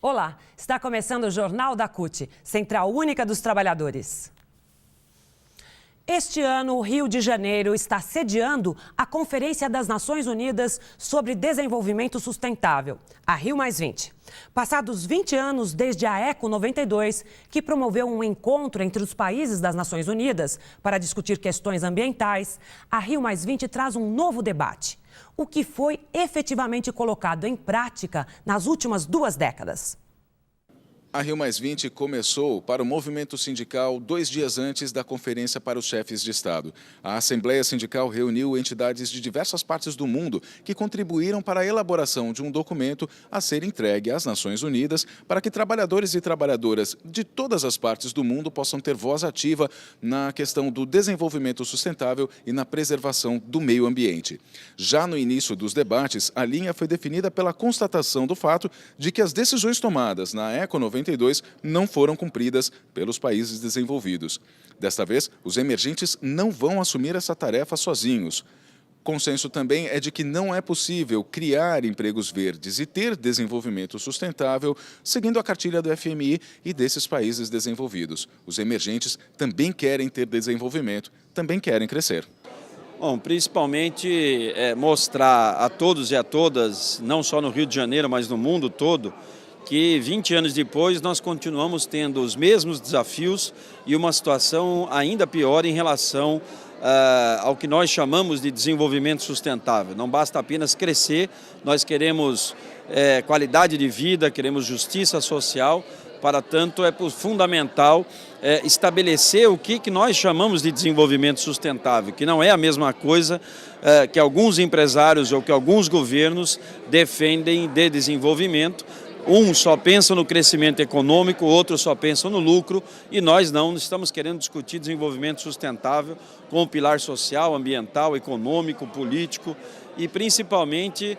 Olá, está começando o Jornal da CUT, Central Única dos Trabalhadores. Este ano, o Rio de Janeiro está sediando a Conferência das Nações Unidas sobre Desenvolvimento Sustentável, a Rio+20. Passados 20 anos desde a ECO 92, que promoveu um encontro entre os países das Nações Unidas para discutir questões ambientais, a Rio+20 traz um novo debate. O que foi efetivamente colocado em prática nas últimas 2 décadas. A Rio+20 começou para o movimento sindical 2 dias antes da Conferência para os Chefes de Estado. A Assembleia Sindical reuniu entidades de diversas partes do mundo que contribuíram para a elaboração de um documento a ser entregue às Nações Unidas para que trabalhadores e trabalhadoras de todas as partes do mundo possam ter voz ativa na questão do desenvolvimento sustentável e na preservação do meio ambiente. Já no início dos debates, a linha foi definida pela constatação do fato de que as decisões tomadas na ECO 92 não foram cumpridas pelos países desenvolvidos. Desta vez, os emergentes não vão assumir essa tarefa sozinhos. Consenso também é de que não é possível criar empregos verdes e ter desenvolvimento sustentável seguindo a cartilha do FMI e desses países desenvolvidos. Os emergentes também querem ter desenvolvimento, também querem crescer. Bom, principalmente mostrar a todos e a todas, não só no Rio de Janeiro, mas no mundo todo, que 20 anos depois nós continuamos tendo os mesmos desafios e uma situação ainda pior em relação ao que nós chamamos de desenvolvimento sustentável. Não basta apenas crescer, nós queremos qualidade de vida, queremos justiça social, para tanto é fundamental estabelecer o que nós chamamos de desenvolvimento sustentável, que não é a mesma coisa que alguns empresários ou que alguns governos defendem de desenvolvimento. Um só pensa no crescimento econômico, o outro só pensa no lucro e nós não estamos querendo discutir desenvolvimento sustentável com o pilar social, ambiental, econômico, político e principalmente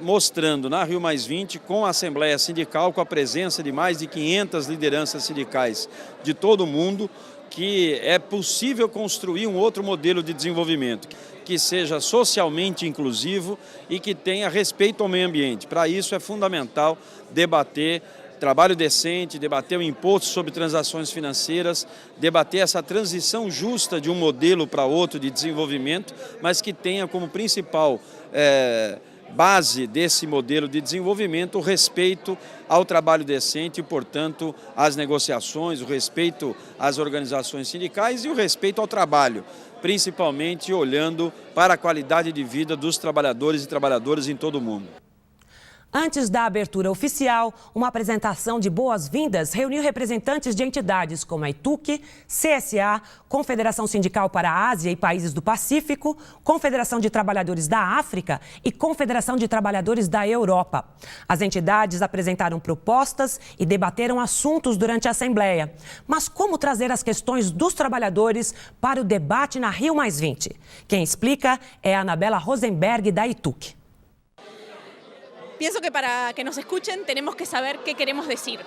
mostrando na Rio+20 com a Assembleia Sindical, com a presença de mais de 500 lideranças sindicais de todo o mundo, que é possível construir um outro modelo de desenvolvimento que seja socialmente inclusivo e que tenha respeito ao meio ambiente. Para isso é fundamental debater trabalho decente, debater o imposto sobre transações financeiras, debater essa transição justa de um modelo para outro de desenvolvimento, mas que tenha como principal base desse modelo de desenvolvimento o respeito ao trabalho decente e, portanto, às negociações, o respeito às organizações sindicais e o respeito ao trabalho, principalmente olhando para a qualidade de vida dos trabalhadores e trabalhadoras em todo o mundo. Antes da abertura oficial, uma apresentação de boas-vindas reuniu representantes de entidades como a ITUC, CSA, Confederação Sindical para a Ásia e Países do Pacífico, Confederação de Trabalhadores da África e Confederação de Trabalhadores da Europa. As entidades apresentaram propostas e debateram assuntos durante a Assembleia. Mas como trazer as questões dos trabalhadores para o debate na Rio+20? Quem explica é a Anabela Rosenberg, da ITUC. Pienso que para que nos escuchen tenemos que saber qué queremos decir.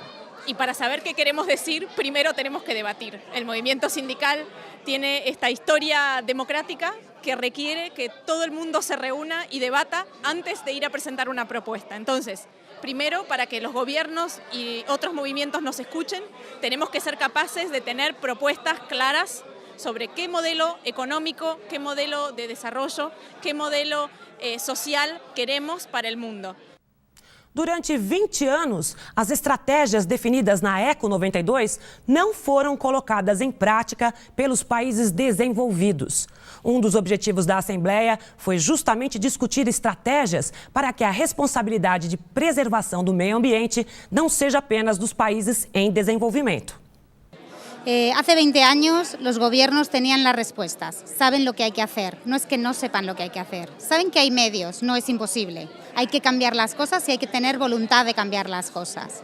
Y para saber qué queremos decir, primero tenemos que debatir. El movimiento sindical tiene esta historia democrática que requiere que todo el mundo se reúna y debata antes de ir a presentar una propuesta. Entonces, primero, para que los gobiernos y otros movimientos nos escuchen, tenemos que ser capaces de tener propuestas claras sobre qué modelo económico, qué modelo de desarrollo, qué modelo social queremos para el mundo. Durante 20 anos, as estratégias definidas na ECO 92 não foram colocadas em prática pelos países desenvolvidos. Um dos objetivos da Assembleia foi justamente discutir estratégias para que a responsabilidade de preservação do meio ambiente não seja apenas dos países em desenvolvimento. Hace 20 años los gobiernos tenían las respuestas, saben lo que hay que hacer, no es que no sepan lo que hay que hacer, saben que hay medios, no es imposible, hay que cambiar las cosas y hay que tener voluntad de cambiar las cosas.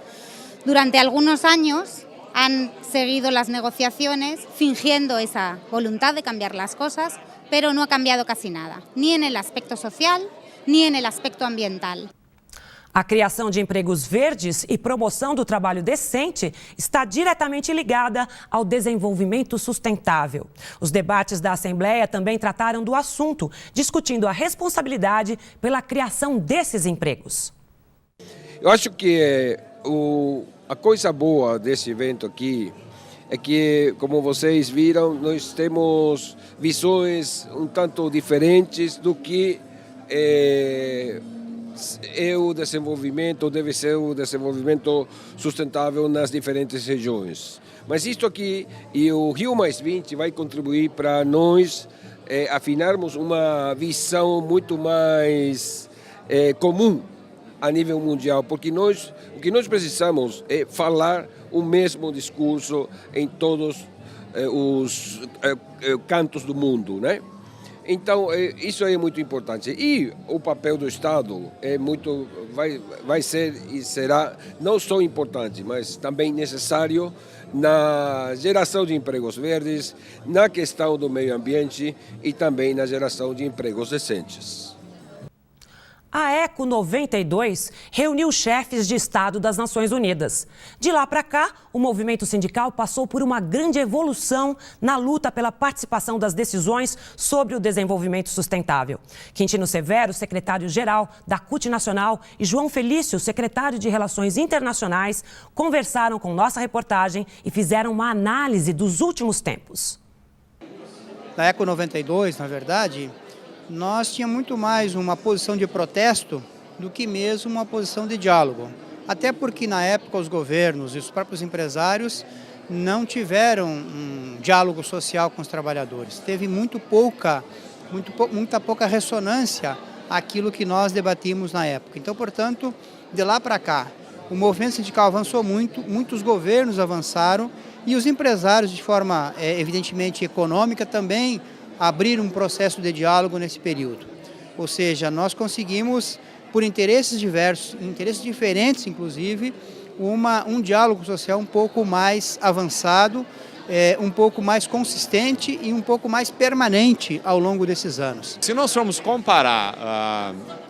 Durante algunos años han seguido las negociaciones fingiendo esa voluntad de cambiar las cosas, pero no ha cambiado casi nada, ni en el aspecto social ni en el aspecto ambiental. A criação de empregos verdes e promoção do trabalho decente está diretamente ligada ao desenvolvimento sustentável. Os debates da Assembleia também trataram do assunto, discutindo a responsabilidade pela criação desses empregos. Eu acho que a coisa boa desse evento aqui é que, como vocês viram, nós temos visões um tanto diferentes do que o desenvolvimento, deve ser o desenvolvimento sustentável nas diferentes regiões. Mas isto aqui e o Rio+20 vai contribuir para nós afinarmos uma visão muito mais comum a nível mundial, porque o que nós precisamos é falar o mesmo discurso em todos os cantos do mundo, né? Então, isso é muito importante. E o papel do Estado vai ser e será não só importante, mas também necessário na geração de empregos verdes, na questão do meio ambiente e também na geração de empregos decentes. A ECO 92 reuniu chefes de Estado das Nações Unidas. De lá para cá, o movimento sindical passou por uma grande evolução na luta pela participação das decisões sobre o desenvolvimento sustentável. Quintino Severo, secretário-geral da CUT Nacional, e João Felício, secretário de Relações Internacionais, conversaram com nossa reportagem e fizeram uma análise dos últimos tempos. Na ECO 92, na verdade, nós tínhamos muito mais uma posição de protesto do que mesmo uma posição de diálogo. Até porque na época os governos e os próprios empresários não tiveram um diálogo social com os trabalhadores. Teve muita pouca ressonância àquilo que nós debatimos na época. Então, portanto, de lá para cá, o movimento sindical avançou muito, muitos governos avançaram e os empresários, de forma evidentemente econômica, também abriram um processo de diálogo nesse período. Ou seja, nós conseguimos, por interesses diversos, interesses diferentes inclusive, um diálogo social um pouco mais avançado, um pouco mais consistente e um pouco mais permanente ao longo desses anos. Se nós formos comparar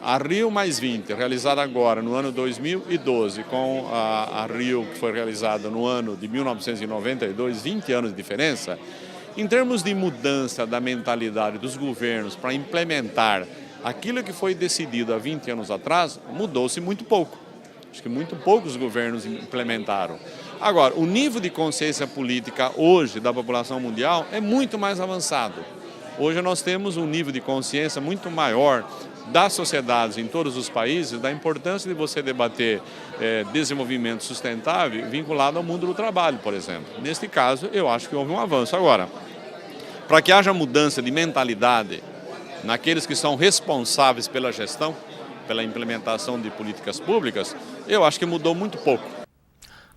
a Rio+20, realizada agora no ano 2012, com a Rio, que foi realizada no ano de 1992, 20 anos de diferença, em termos de mudança da mentalidade dos governos para implementar aquilo que foi decidido há 20 anos atrás, mudou-se muito pouco. Acho que muito poucos governos implementaram. Agora, o nível de consciência política hoje da população mundial é muito mais avançado. Hoje nós temos um nível de consciência muito maior das sociedades em todos os países, da importância de você debater desenvolvimento sustentável vinculado ao mundo do trabalho, por exemplo. Neste caso, eu acho que houve um avanço. Agora, para que haja mudança de mentalidade naqueles que são responsáveis pela gestão, pela implementação de políticas públicas, eu acho que mudou muito pouco.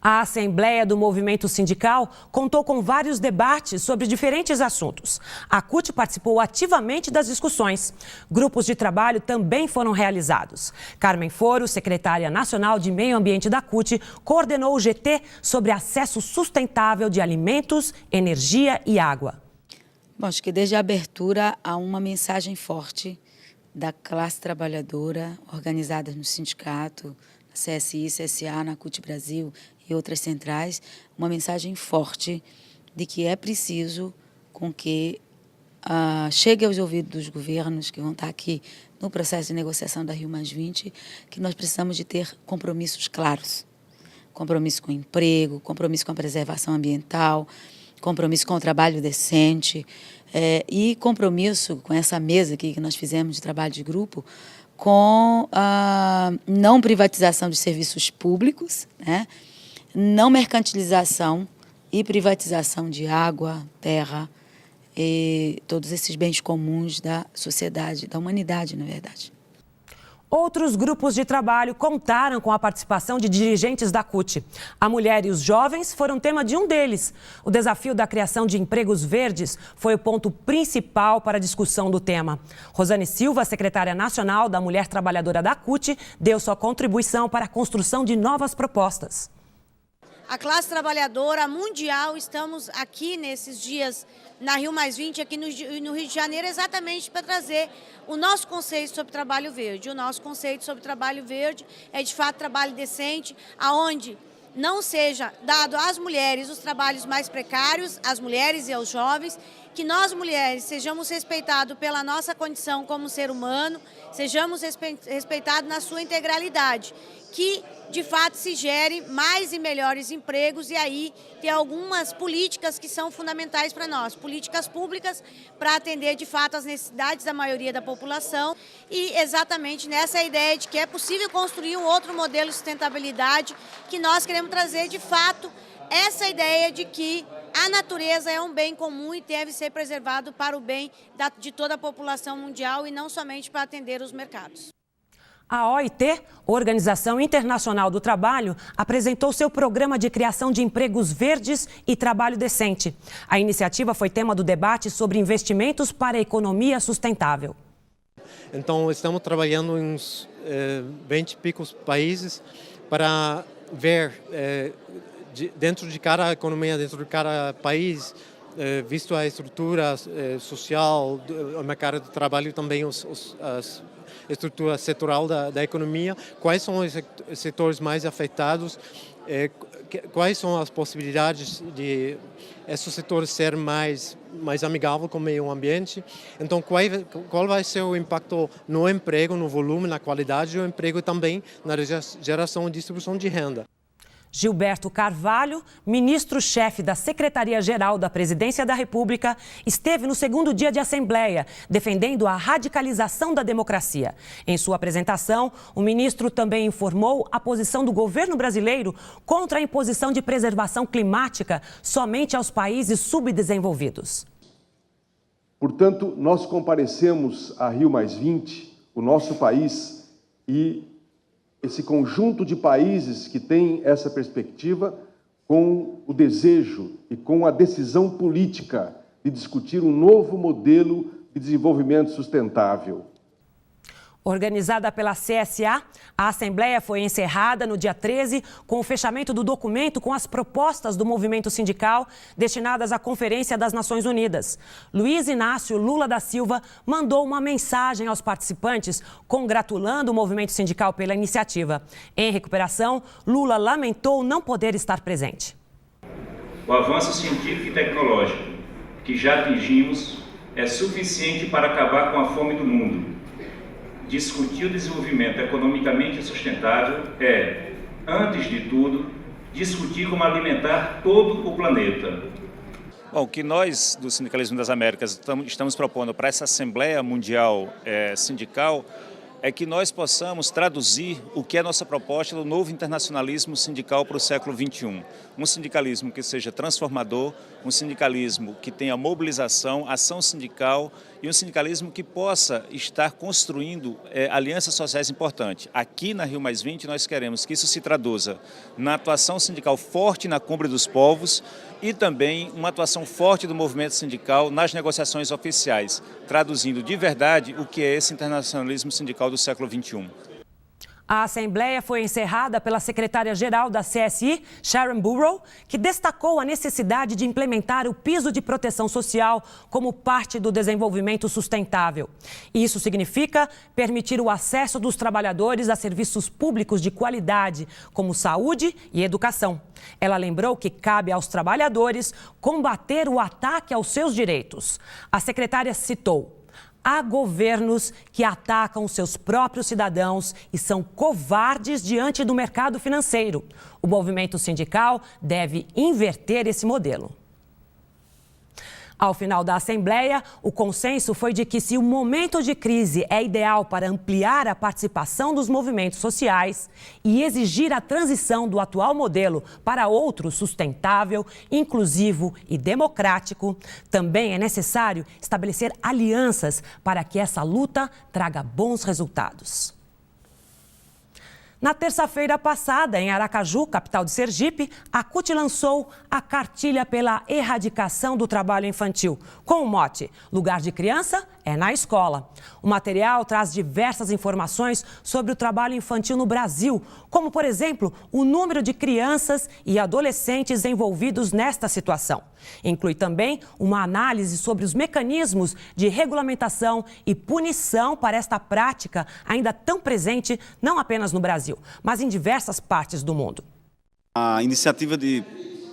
A Assembleia do Movimento Sindical contou com vários debates sobre diferentes assuntos. A CUT participou ativamente das discussões. Grupos de trabalho também foram realizados. Carmen Foro, secretária nacional de Meio Ambiente da CUT, coordenou o GT sobre acesso sustentável de alimentos, energia e água. Bom, acho que desde a abertura há uma mensagem forte da classe trabalhadora organizada no sindicato, na CSI, CSA, na CUT Brasil e outras centrais, uma mensagem forte de que é preciso com que chegue aos ouvidos dos governos que vão estar aqui no processo de negociação da Rio+20, que nós precisamos de ter compromissos claros. Compromisso com o emprego, compromisso com a preservação ambiental, compromisso com o trabalho decente e compromisso com essa mesa aqui que nós fizemos de trabalho de grupo com a não privatização de serviços públicos, né? Não mercantilização e privatização de água, terra e todos esses bens comuns da sociedade, da humanidade, na verdade. Outros grupos de trabalho contaram com a participação de dirigentes da CUT. A mulher e os jovens foram tema de um deles. O desafio da criação de empregos verdes foi o ponto principal para a discussão do tema. Rosane Silva, secretária nacional da Mulher Trabalhadora da CUT, deu sua contribuição para a construção de novas propostas. a classe trabalhadora mundial, estamos aqui nesses dias na Rio+20, aqui no Rio de Janeiro, exatamente para trazer o nosso conceito sobre trabalho verde. O nosso conceito sobre trabalho verde é, de fato, trabalho decente, aonde não seja dado às mulheres os trabalhos mais precários, às mulheres e aos jovens, que nós mulheres sejamos respeitados pela nossa condição como ser humano, sejamos respeitados na sua integralidade, que de fato se gere mais e melhores empregos, e aí tem algumas políticas que são fundamentais para nós, políticas públicas para atender de fato as necessidades da maioria da população, e exatamente nessa ideia de que é possível construir um outro modelo de sustentabilidade, que nós queremos trazer de fato essa ideia de que a natureza é um bem comum e deve ser preservado para o bem de toda a população mundial e não somente para atender os mercados. A OIT, Organização Internacional do Trabalho, apresentou seu programa de criação de empregos verdes e trabalho decente. A iniciativa foi tema do debate sobre investimentos para a economia sustentável. Então, estamos trabalhando em uns 20 e picos países para ver dentro de cada economia, dentro de cada país, visto a estrutura social, o mercado de trabalho e também a estrutura setorial da economia, quais são os setores mais afetados, quais são as possibilidades de esses setores serem mais amigáveis com o meio ambiente. Então, qual vai ser o impacto no emprego, no volume, na qualidade do emprego e também na geração e distribuição de renda. Gilberto Carvalho, ministro-chefe da Secretaria-Geral da Presidência da República, esteve no segundo dia de Assembleia, defendendo a radicalização da democracia. Em sua apresentação, o ministro também informou a posição do governo brasileiro contra a imposição de preservação climática somente aos países subdesenvolvidos. Portanto, nós comparecemos a Rio+20, o nosso país, e esse conjunto de países que tem essa perspectiva, com o desejo e com a decisão política de discutir um novo modelo de desenvolvimento sustentável. Organizada pela CSA, a Assembleia foi encerrada no dia 13 com o fechamento do documento com as propostas do movimento sindical destinadas à Conferência das Nações Unidas. Luiz Inácio Lula da Silva mandou uma mensagem aos participantes congratulando o movimento sindical pela iniciativa. Em recuperação, Lula lamentou não poder estar presente. O avanço científico e tecnológico que já atingimos é suficiente para acabar com a fome do mundo. Discutir o desenvolvimento economicamente sustentável é, antes de tudo, discutir como alimentar todo o planeta. Bom, o que nós, do Sindicalismo das Américas, estamos propondo para essa Assembleia Mundial Sindical é que nós possamos traduzir o que é a nossa proposta do novo internacionalismo sindical para o século XXI. Um sindicalismo que seja transformador, um sindicalismo que tenha mobilização, ação sindical e um sindicalismo que possa estar construindo alianças sociais importantes. Aqui na Rio+20 nós queremos que isso se traduza na atuação sindical forte na Cumbre dos Povos e também uma atuação forte do movimento sindical nas negociações oficiais, traduzindo de verdade o que é esse internacionalismo sindical do século XXI. A Assembleia foi encerrada pela secretária-geral da CSI, Sharon Burrow, que destacou a necessidade de implementar o piso de proteção social como parte do desenvolvimento sustentável. Isso significa permitir o acesso dos trabalhadores a serviços públicos de qualidade, como saúde e educação. Ela lembrou que cabe aos trabalhadores combater o ataque aos seus direitos. A secretária citou: há governos que atacam seus próprios cidadãos e são covardes diante do mercado financeiro. O movimento sindical deve inverter esse modelo. Ao final da Assembleia, o consenso foi de que, se o momento de crise é ideal para ampliar a participação dos movimentos sociais e exigir a transição do atual modelo para outro sustentável, inclusivo e democrático, também é necessário estabelecer alianças para que essa luta traga bons resultados. Na terça-feira passada, em Aracaju, capital de Sergipe, a CUT lançou a Cartilha pela Erradicação do Trabalho Infantil, com o mote "Lugar de criança é na escola". O material traz diversas informações sobre o trabalho infantil no Brasil, como, por exemplo, o número de crianças e adolescentes envolvidos nesta situação. Inclui também uma análise sobre os mecanismos de regulamentação e punição para esta prática ainda tão presente não apenas no Brasil, mas em diversas partes do mundo. A iniciativa de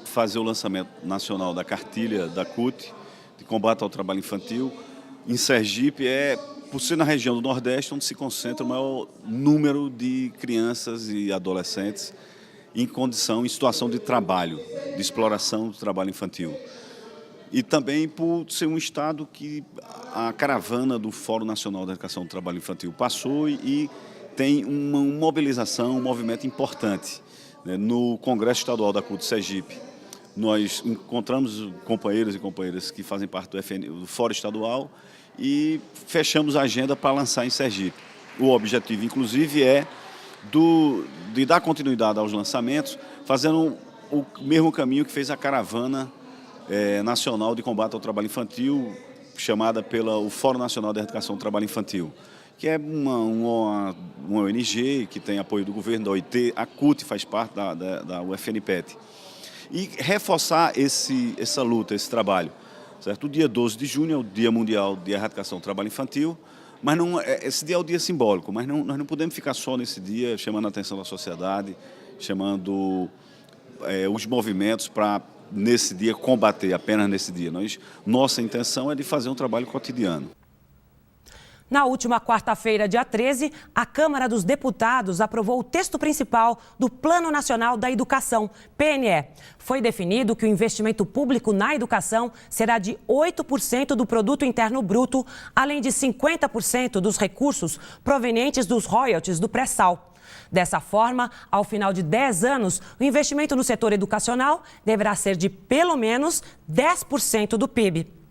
fazer o lançamento nacional da cartilha da CUT, de combate ao trabalho infantil, em Sergipe, por ser na região do Nordeste, onde se concentra o maior número de crianças e adolescentes em situação de trabalho, de exploração do trabalho infantil. E também por ser um estado que a caravana do Fórum Nacional da Educação do Trabalho Infantil passou e tem uma mobilização, um movimento importante, né, no Congresso Estadual da CUT Sergipe. Nós encontramos companheiros e companheiras que fazem parte do Fórum Estadual e fechamos a agenda para lançar em Sergipe. O objetivo, inclusive, é de dar continuidade aos lançamentos, fazendo o mesmo caminho que fez a caravana nacional de combate ao trabalho infantil, chamada pelo Fórum Nacional da Educação do Trabalho Infantil, que é uma ONG que tem apoio do governo, da OIT, a CUT faz parte da UFNPET. E reforçar essa luta, esse trabalho. Certo? O dia 12 de junho é o Dia Mundial de Erradicação do Trabalho Infantil, mas esse dia é o dia simbólico, mas nós não podemos ficar só nesse dia chamando a atenção da sociedade, chamando os movimentos para, nesse dia, combater, apenas nesse dia. Nossa intenção é de fazer um trabalho cotidiano. Na última quarta-feira, dia 13, a Câmara dos Deputados aprovou o texto principal do Plano Nacional da Educação, PNE. Foi definido que o investimento público na educação será de 8% do Produto Interno Bruto, além de 50% dos recursos provenientes dos royalties do pré-sal. Dessa forma, ao final de 10 anos, o investimento no setor educacional deverá ser de pelo menos 10% do PIB.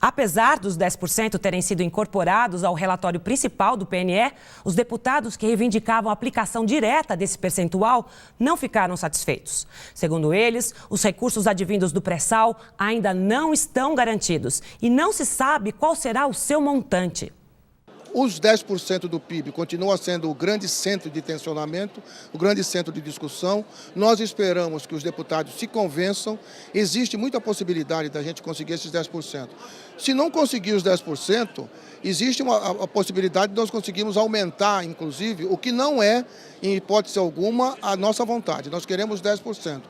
Apesar dos 10% terem sido incorporados ao relatório principal do PNE, os deputados que reivindicavam a aplicação direta desse percentual não ficaram satisfeitos. Segundo eles, os recursos advindos do pré-sal ainda não estão garantidos e não se sabe qual será o seu montante. Os 10% do PIB continua sendo o grande centro de tensionamento, o grande centro de discussão. Nós esperamos que os deputados se convençam. Existe muita possibilidade da gente conseguir esses 10%. Se não conseguir os 10%, existe a possibilidade de nós conseguirmos aumentar, inclusive, o que não é, em hipótese alguma, a nossa vontade. Nós queremos 10%.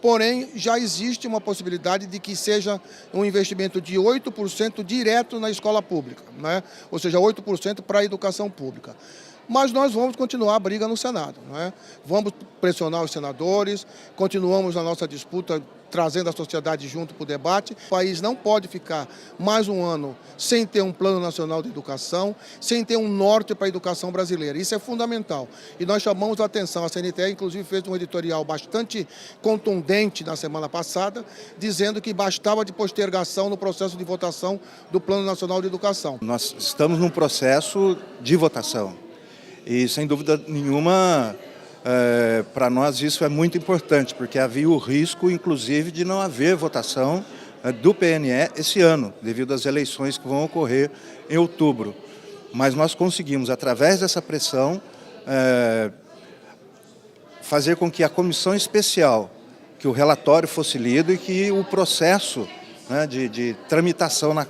Porém, já existe uma possibilidade de que seja um investimento de 8% direto na escola pública, né? Ou seja, 8% para a educação pública. Mas nós vamos continuar a briga no Senado, né? Vamos pressionar os senadores, continuamos a nossa disputa, trazendo a sociedade junto para o debate. O país não pode ficar mais um ano sem ter um plano nacional de educação, sem ter um norte para a educação brasileira. Isso é fundamental. E nós chamamos a atenção, a CNTE inclusive fez um editorial bastante contundente na semana passada, dizendo que bastava de postergação no processo de votação do Plano Nacional de Educação. Nós estamos num processo de votação e, sem dúvida nenhuma, para nós isso é muito importante, porque havia o risco, inclusive, de não haver votação do PNE esse ano, devido às eleições que vão ocorrer em outubro. Mas nós conseguimos, através dessa pressão, fazer com que a comissão especial, que o relatório fosse lido e que o processo, né, de tramitação na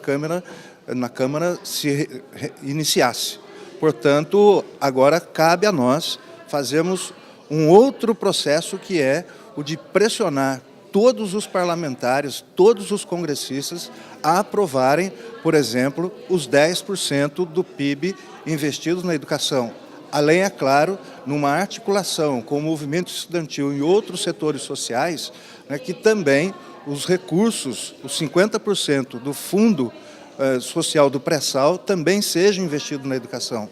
Câmara se iniciasse. Portanto, agora cabe a nós fazermos um outro processo, que é o de pressionar todos os parlamentares, todos os congressistas a aprovarem, por exemplo, os 10% do PIB investidos na educação. Além, é claro, numa articulação com o movimento estudantil e outros setores sociais, né, que também os recursos, os 50% do fundo social do pré-sal também sejam investidos na educação.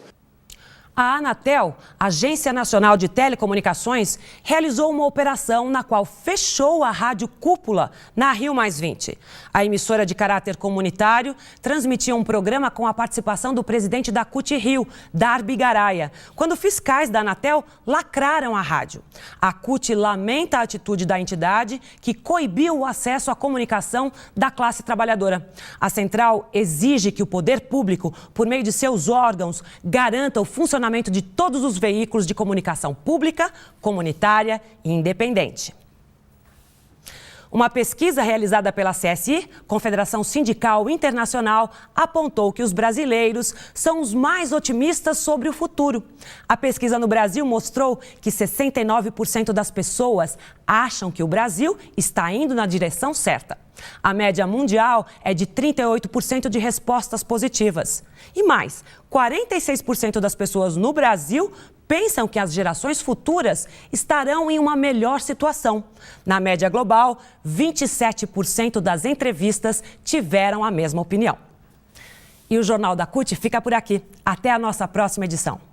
A Anatel, Agência Nacional de Telecomunicações, realizou uma operação na qual fechou a Rádio Cúpula na Rio+20. A emissora de caráter comunitário transmitia um programa com a participação do presidente da CUT Rio, Darby Garaia, quando fiscais da Anatel lacraram a rádio. A CUT lamenta a atitude da entidade que coibiu o acesso à comunicação da classe trabalhadora. A central exige que o poder público, por meio de seus órgãos, garanta o funcionamento de todos os veículos de comunicação pública, comunitária e independente. Uma pesquisa realizada pela CSI, Confederação Sindical Internacional, apontou que os brasileiros são os mais otimistas sobre o futuro. A pesquisa no Brasil mostrou que 69% das pessoas acham que o Brasil está indo na direção certa. A média mundial é de 38% de respostas positivas. E mais, 46% das pessoas no Brasil pensam que as gerações futuras estarão em uma melhor situação. Na média global, 27% das entrevistas tiveram a mesma opinião. E o Jornal da CUT fica por aqui. Até a nossa próxima edição.